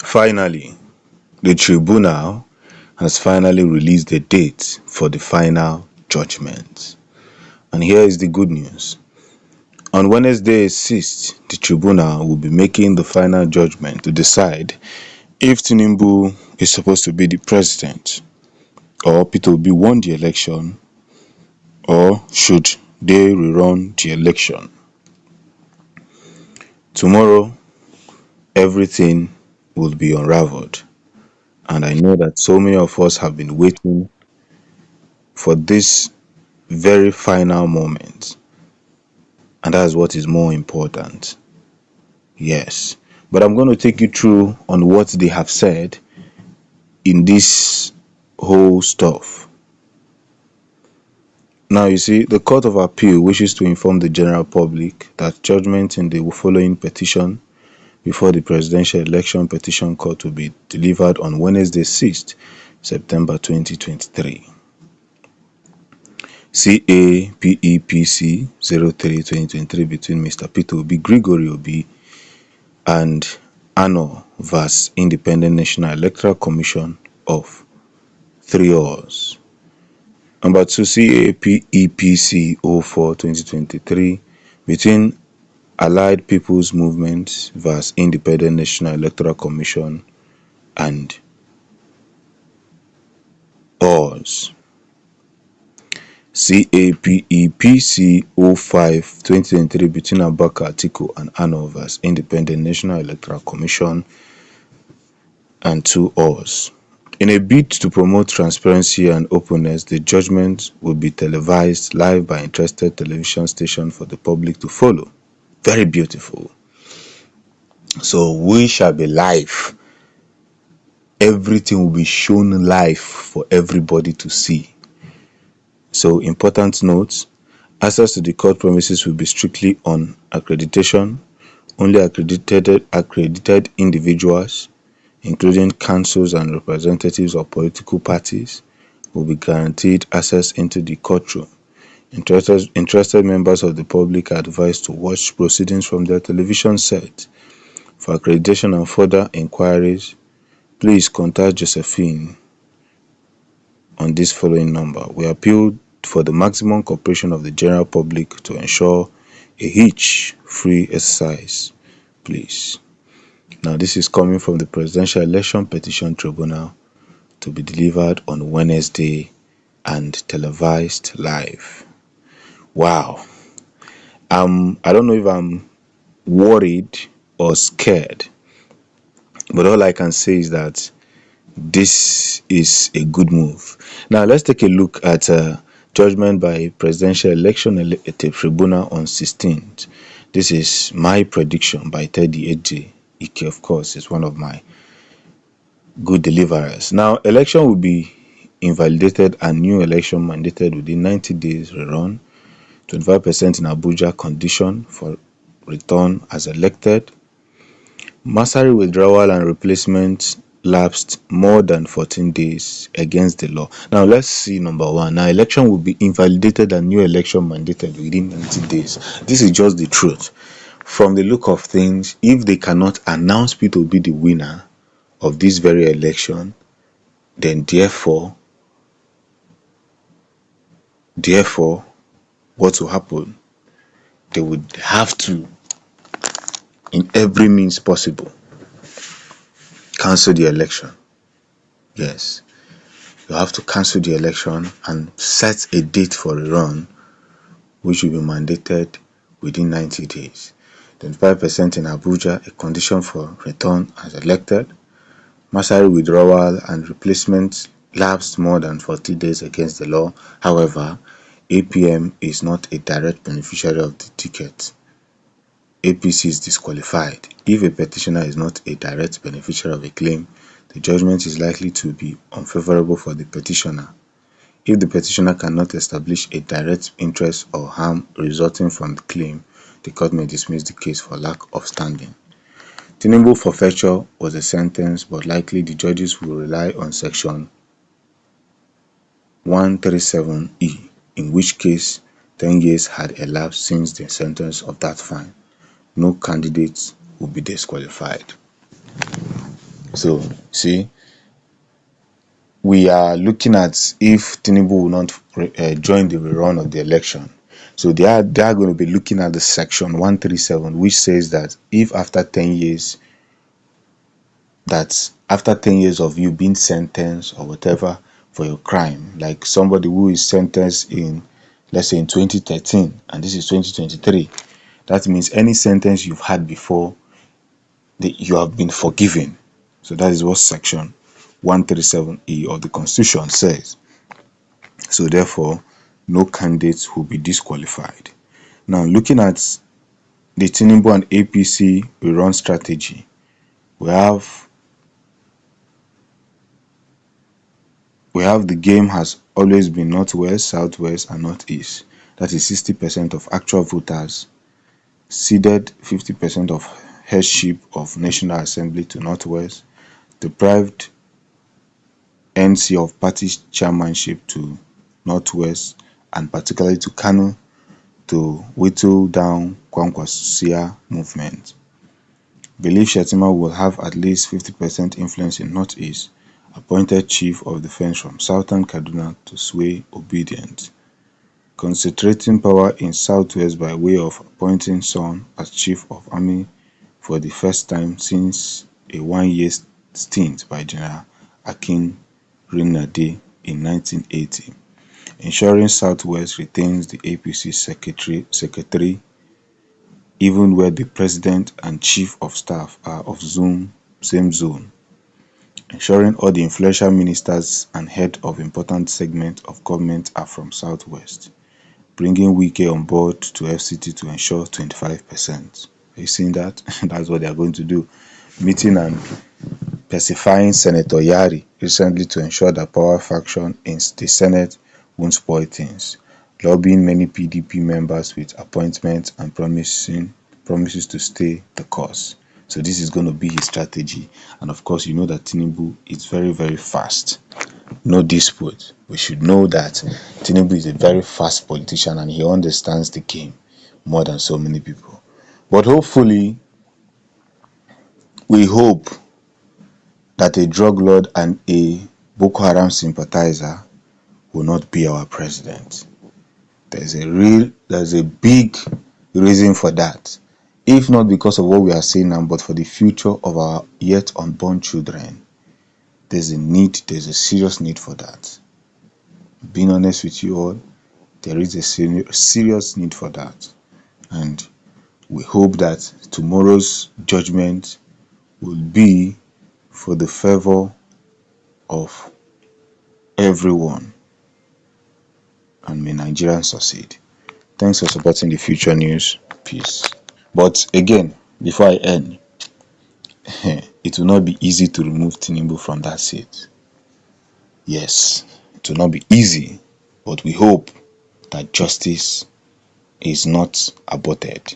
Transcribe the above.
Finally, the Tribunal has finally released the date for the final judgment. And here is the good news. On Wednesday 6th, the Tribunal will be making the final judgment to decide if Tinubu is supposed to be the president, or Peter Obi won the election, or should they rerun the election. Tomorrow, everything will be unraveled. And I know that so many of us have been waiting for this very final moment. And that's what is more important. Yes. But I'm going to take you through on what they have said in this whole stuff. Now, you see, the Court of Appeal wishes to inform the general public that judgment in the following petition before the Presidential Election Petition Court will be delivered on Wednesday 6th September 2023. CAPEPC 03-2023 between Mr. Peter Obi, Gregory Obi, and Ano vs. Independent National Electoral Commission of 3 Ors. Number 2, CAPEPC 04-2023 between Allied People's Movement vs. Independent National Electoral Commission and Ors. CAPEPC 05-2023 between Abubakar Atiku and Ano vs. Independent National Electoral Commission and 2 Ors. In a bid to promote transparency and openness, the judgment will be televised live by interested television stations for the public to follow. Very beautiful. So we shall be live. Everything will be shown live for everybody to see. So important notes, access to the court premises will be strictly on accreditation. Only accredited individuals, including councils and representatives of political parties, will be guaranteed access into the courtroom. Interested members of the public are advised to watch proceedings from their television set. For accreditation and further inquiries, please contact Josephine on this following number. We appeal for the maximum cooperation of the general public to ensure a hitch-free exercise, please. Now, this is coming from the Presidential Election Petition Tribunal to be delivered on Wednesday and televised live. Wow. I don't know if I'm worried or scared, but all I can say is that this is a good move. Now, let's take a look at judgment by Presidential Election Tribunal on 16th. This is my prediction by Teddy AJ Ike, of course, is one of my good deliverers. Now, election will be invalidated and new election mandated within 90 days rerun. 25% in Abuja condition for return as elected. Masari withdrawal and replacement lapsed more than 14 days against the law. Now let's see number 1. Now, election will be invalidated and new election mandated within 90 days. This is just the truth. From the look of things, if they cannot announce Peter to be the winner of this very election, then therefore what will happen? They would have to, in every means possible, cancel the election. Yes, you have to cancel the election and set a date for a run, which will be mandated within 90 days. 25% in Abuja, a condition for return as elected. Masari withdrawal and replacement lapsed more than 40 days against the law. However, APM is not a direct beneficiary of the ticket. APC is disqualified. If a petitioner is not a direct beneficiary of a claim, the judgment is likely to be unfavorable for the petitioner. If the petitioner cannot establish a direct interest or harm resulting from the claim, the court may dismiss the case for lack of standing. Tinubu forfeiture was a sentence, but likely the judges will rely on section 137E, in which case 10 years had elapsed since the sentence of that fine. No candidates will be disqualified. So see, we are looking at if Tinubu will not join the rerun of the election. So they are going to be looking at the section 137, which says that if after 10 years of you being sentenced or whatever for your crime, like somebody who is sentenced in, let's say in 2013 and this is 2023, that means any sentence you've had before, you have been forgiven. So that is what section 137E of the constitution says. So therefore, no candidates will be disqualified. Now, looking at the Tinubu and APC rerun strategy, we have the game has always been northwest, southwest, and northeast. That is 60% of actual voters, ceded 50% of headship of National Assembly to northwest, deprived NC of party chairmanship to northwest, and particularly to Kano to whittle down Kwankwasia movement. Believe Shettima will have at least 50% influence in northeast, appointed chief of defense from southern Kaduna to sway obedient, concentrating power in southwest by way of appointing Son as chief of army for the first time since a one-year stint by General Akinrinade in 1980, ensuring southwest retains the APC secretary even where the president and chief of staff are of same zone, ensuring all the influential ministers and head of important segments of government are from southwest, bringing Wike on board to FCT to ensure 25%. Are you seeing that? That's what they are going to do. Meeting and pacifying Senator Yari recently to ensure that power faction in the Senate won't spoil things, lobbying many PDP members with appointments and promises to stay the course. So this is going to be his strategy. And of course, you know that Tinubu is very, very fast. No dispute. We should know that Tinubu is a very fast politician and he understands the game more than so many people. But hopefully, we hope that a drug lord and a Boko Haram sympathizer will not be our president. There's a big reason for that. If not because of what we are saying now, but for the future of our yet unborn children, there's a serious need for that. Being honest with you all, there is a serious need for that. And we hope that tomorrow's judgment will be for the favor of everyone. And may Nigerians succeed. Thanks for supporting the Future News. Peace. But again, before I end, it will not be easy to remove Tinubu from that seat. Yes, it will not be easy, but we hope that justice is not aborted.